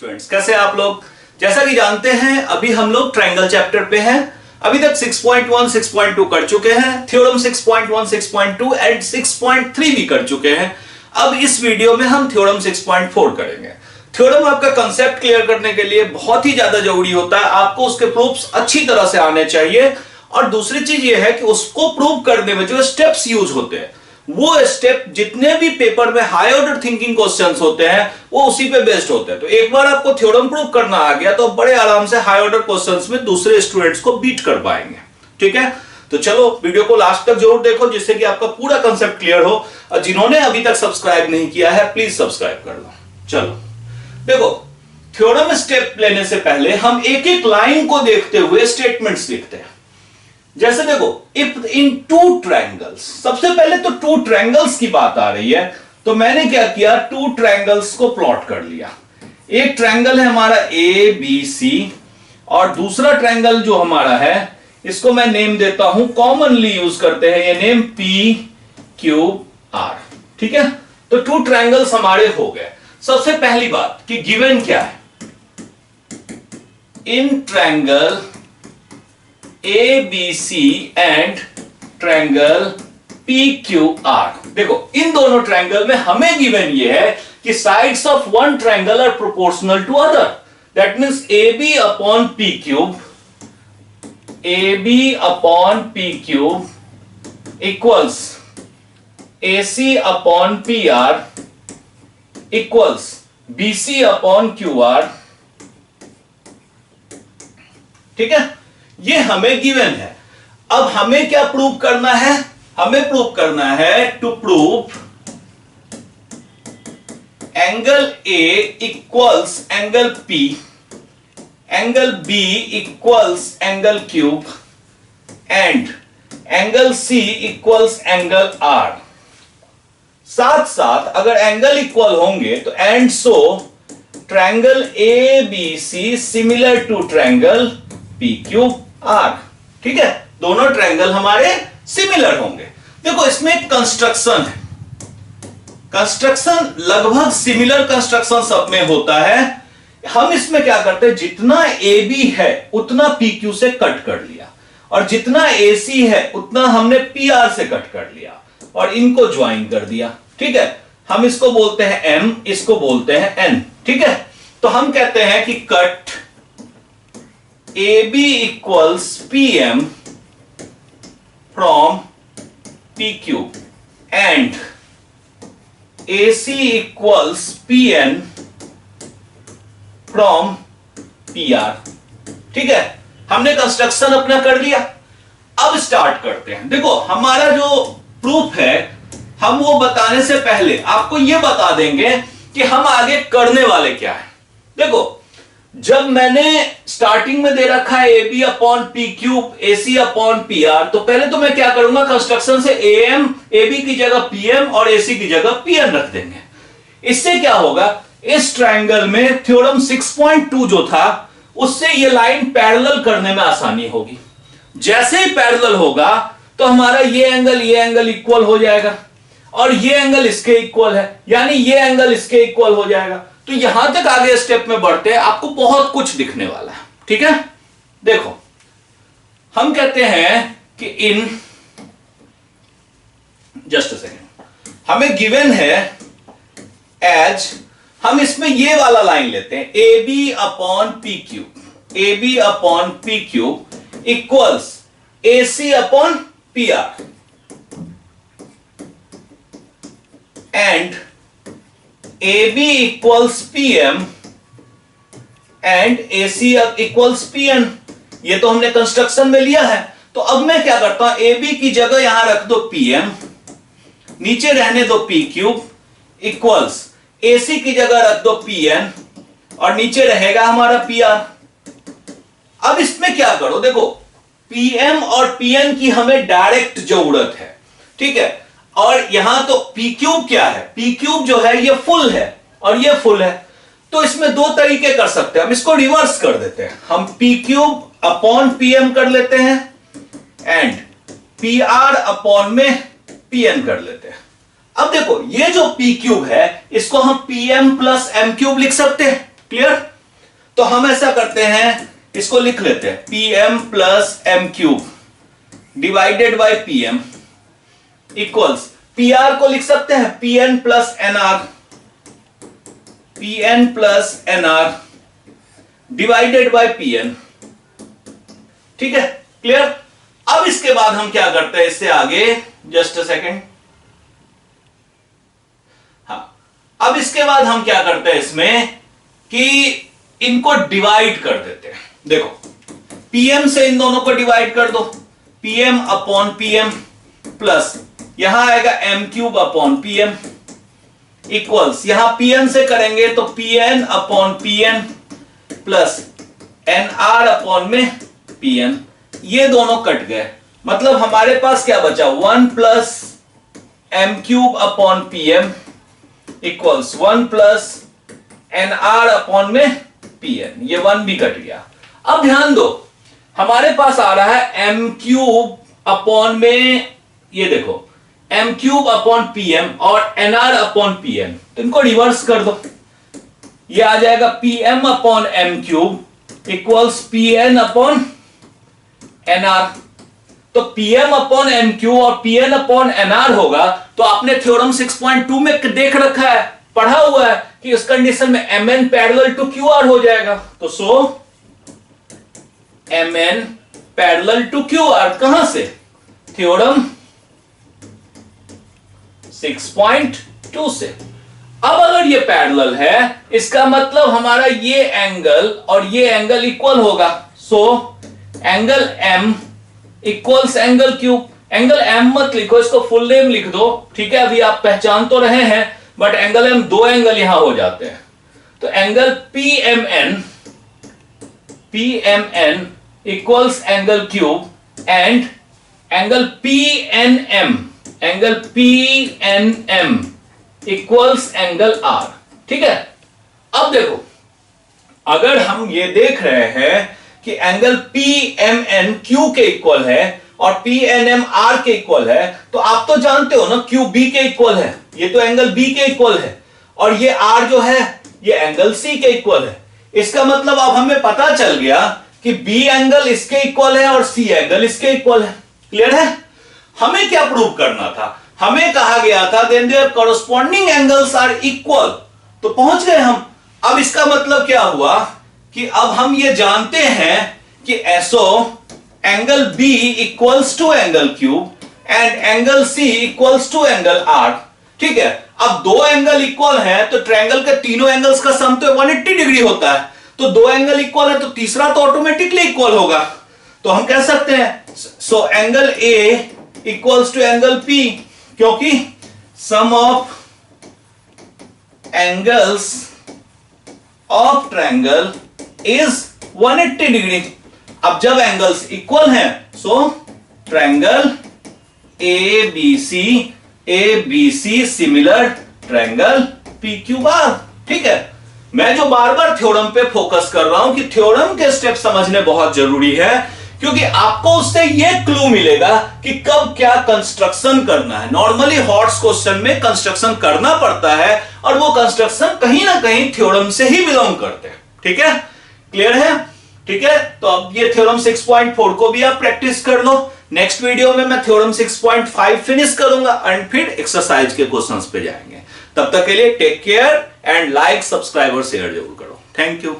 Students, कैसे आप लोग। जैसा कि जानते हैं अभी हम लोग ट्रायंगल चैप्टर पे हैं। अभी तक 6.1 6.2 कर चुके हैं, थ्योरम 6.1 6.2 एंड 6.3 भी कर चुके हैं। अब इस वीडियो में हम थ्योरम 6.4 करेंगे। थ्योरम आपका कंसेप्ट क्लियर करने के लिए बहुत ही ज्यादा जरूरी होता है, आपको उसके प्रूफ्स अच्छी तरह से आने चाहिए। और दूसरी चीज यह है कि उसको प्रूव करने में जो स्टेप्स यूज होते हैं वो स्टेप जितने भी पेपर में हाई ऑर्डर थिंकिंग क्वेश्चंस होते हैं वो उसी पे बेस्ड होते हैं। तो एक बार आपको थ्योरम प्रूव करना आ गया तो बड़े आराम से हाई ऑर्डर क्वेश्चंस में दूसरे स्टूडेंट्स को बीट कर पाएंगे। ठीक है, तो चलो वीडियो को लास्ट तक जरूर देखो जिससे कि आपका पूरा कंसेप्ट क्लियर हो। और जिन्होंने अभी तक सब्सक्राइब नहीं किया है प्लीज सब्सक्राइब कर लो। चलो देखो, थ्योरम स्टेप लेने से पहले हम एक एक लाइन को देखते हुए स्टेटमेंट्स लिखते हैं। जैसे देखो, इफ इन टू ट्रायंगल्स, सबसे पहले तो टू ट्रायंगल्स की बात आ रही है तो मैंने क्या किया, टू ट्रायंगल्स को प्लॉट कर लिया। एक ट्रायंगल है हमारा ए बी सी और दूसरा ट्रायंगल जो हमारा है इसको मैं नेम देता हूं, कॉमनली यूज करते हैं ये नेम पी क्यू आर। ठीक है, तो टू ट्रायंगल्स हमारे हो गए। सबसे पहली बात कि गिवन क्या है, in triangle ABC and triangle PQR। देखो इन दोनों ट्रायंगल में हमें गिवन ये है कि sides of one triangle are proportional to other. That means AB upon P Q, AB upon P Q equals AC upon PR equals BC upon QR। ठीक है, ये हमें गिवन है। अब हमें क्या प्रूव करना है, हमें प्रूव करना है to prove angle A equals angle P, angle B equals angle Q and angle C equals angle R। साथ साथ अगर एंगल इक्वल होंगे तो and so triangle ABC similar to triangle PQR। ठीक है, दोनों ट्रायंगल हमारे सिमिलर होंगे। देखो इसमें एक कंस्ट्रक्शन है, कंस्ट्रक्शन लगभग सिमिलर कंस्ट्रक्शन सब में होता है। हम इसमें क्या करते हैं, जितना AB है उतना PQ से कट कर लिया और जितना AC है उतना हमने PR से कट कर लिया और इनको ज्वाइन कर दिया। ठीक है, हम इसको बोलते हैं M, इसको बोलते हैं N। ठीक है, तो हम कहते हैं कि cut AB equals PM from PQ and AC equals PN from PR। ठीक है, हमने कंस्ट्रक्शन अपना कर लिया। अब स्टार्ट करते हैं। देखो हमारा जो प्रूफ है हम वो बताने से पहले आपको ये बता देंगे कि हम आगे करने वाले क्या है। देखो जब मैंने स्टार्टिंग में दे रखा है AB upon P cube AC upon PR, तो पहले तो मैं क्या करूंगा, कंस्ट्रक्शन से AM AB की जगह PM और AC की जगह PN रख देंगे। इससे क्या होगा, इस ट्रायंगल में थ्योरम 6.2 जो था उससे ये लाइन पैरेलल करने में आसानी होगी। जैसे ही पैरेलल होगा तो हमारा ये एंगल इक्वल हो जाएगा और ये एंगल इसके इक्वल है, यानी ये एंगल इसके इक्वल हो जाएगा। तो यहां तक आगे स्टेप में बढ़ते हैं, आपको बहुत कुछ दिखने वाला है। ठीक है, देखो हम कहते हैं कि इन जस्ट अ सेकेंड, हमें गिवन है एज, हम इसमें ये वाला लाइन लेते हैं AB upon P Q, AB upon P Q equals AC upon PR and AB equals PM and AC equals PN। ये तो हमने कंस्ट्रक्शन में लिया है। तो अब मैं क्या करता हूं, AB की जगह यहां रख दो PM, नीचे रहने दो P क्यूब इक्वल्स AC की जगह रख दो PN और नीचे रहेगा हमारा PR। अब इसमें क्या करो, देखो PM और PN की हमें डायरेक्ट जरूरत है। ठीक है, और यहां तो P क्यूब क्या है, P क्यूब जो है ये फुल है और ये फुल है। तो इसमें दो तरीके कर सकते हैं, हम इसको रिवर्स कर देते हैं। हम P क्यूब अपॉन PM कर लेते हैं एंड PR अपॉन में PN कर लेते हैं। अब देखो ये जो P क्यूब है इसको हम PM प्लस M क्यूब लिख सकते हैं। क्लियर? तो हम ऐसा करते हैं, इसको लिख लेते हैं pm plus M Q divided by pm equals pr को लिख सकते हैं pn plus nr divided by pn। ठीक है, क्लियर। अब इसके बाद हम क्या करते हैं, इससे आगे जस्ट अ सेकेंड, हाँ, अब इसके बाद हम क्या करते हैं इसमें कि इनको डिवाइड कर देते हैं। देखो pm से इन दोनों को डिवाइड कर दो, pm अपॉन pm प्लस यहां आएगा m cube upon pm equals यहां pn से करेंगे तो pn upon pn plus nr upon में pn, ये दोनों कट गए, मतलब हमारे पास क्या बचा 1 plus m cube upon pm equals 1 plus nr upon में pn, ये 1 भी कट गया। अब ध्यान दो, हमारे पास आ रहा है m क्यूब अपॉन में, ये देखो m क्यूब अपॉन pm और nr अपॉन pn, तो इनको रिवर्स कर दो, ये आ जाएगा pm upon m cube equals pn upon nr। तो pm अपॉन m क्यूब और pn अपॉन nr होगा, तो आपने थ्योरम 6.2 में देख रखा है, पढ़ा हुआ है कि उस कंडीशन में mn पैरेलल टू qr हो जाएगा। तो सो mn पैरेलल टू qr कहां से, थ्योरम 6.2 से। अब अगर ये पैरेलल है, इसका मतलब हमारा ये एंगल और ये एंगल इक्वल होगा। So angle m equals angle q। Angle m मत लिखो, इसको फुल नेम लिख दो, ठीक है, अभी आप पहचान तो रहे हैं, बट एंगल m, दो एंगल यहां हो जाते हैं, तो angle PMN equals angle Q and angle PNM equals angle R। ठीक है, अब देखो अगर हम ये देख रहे हैं कि एंगल PMN Q के इक्वल है और PNM R के इक्वल है, तो आप तो जानते हो ना QB के इक्वल है, ये तो एंगल B के इक्वल है, और ये R जो है ये एंगल C के इक्वल है। इसका मतलब अब हमें पता चल गया कि B एंगल इसके इक्वल है और C एंगल इसके इक्वल है। क्लियर है? हमें क्या प्रूव करना था, हमें कहा गया था then their corresponding angles are equal, तो पहुंच गए हम। अब इसका मतलब क्या हुआ कि अब हम ये जानते हैं कि SO angle B equals to angle Q and angle C equals to angle R। ठीक है, अब दो एंगल इक्वल है तो ट्रायंगल के तीनों एंगल्स का सम तो 180 डिग्री होता है, तो दो एंगल इक्वल है तो तीसरा तो ऑटोमेटिकली इक्वल होगा। तो हम कह सकते हैं so angle A equals to angle P, क्योंकि sum of angles of triangle is 180 degree. अब जब एंगल्स इक्वल हैं so triangle ABC similar triangle PQR। ठीक है, मैं जो बार बार थ्योरम पे फोकस कर रहा हूं कि थ्योरम के स्टेप समझने बहुत जरूरी है, क्योंकि आपको उससे यह क्लू मिलेगा कि कब क्या कंस्ट्रक्शन करना है। नॉर्मली हॉट्स क्वेश्चन में कंस्ट्रक्शन करना पड़ता है और वो कंस्ट्रक्शन कहीं ना कहीं थ्योरम से ही बिलोंग करते हैं। ठीक है, क्लियर है? ठीक है, तो अब ये थ्योरम 6.4 को भी आप प्रैक्टिस कर लो। नेक्स्ट वीडियो में मैं थ्योरम 6.5 फिनिश करूंगा एंड फिर एक्सरसाइज के क्वेश्चंस पे जाएंगे। तब तक के लिए take care and like, subscribe और शेयर जरूर करो। Thank you.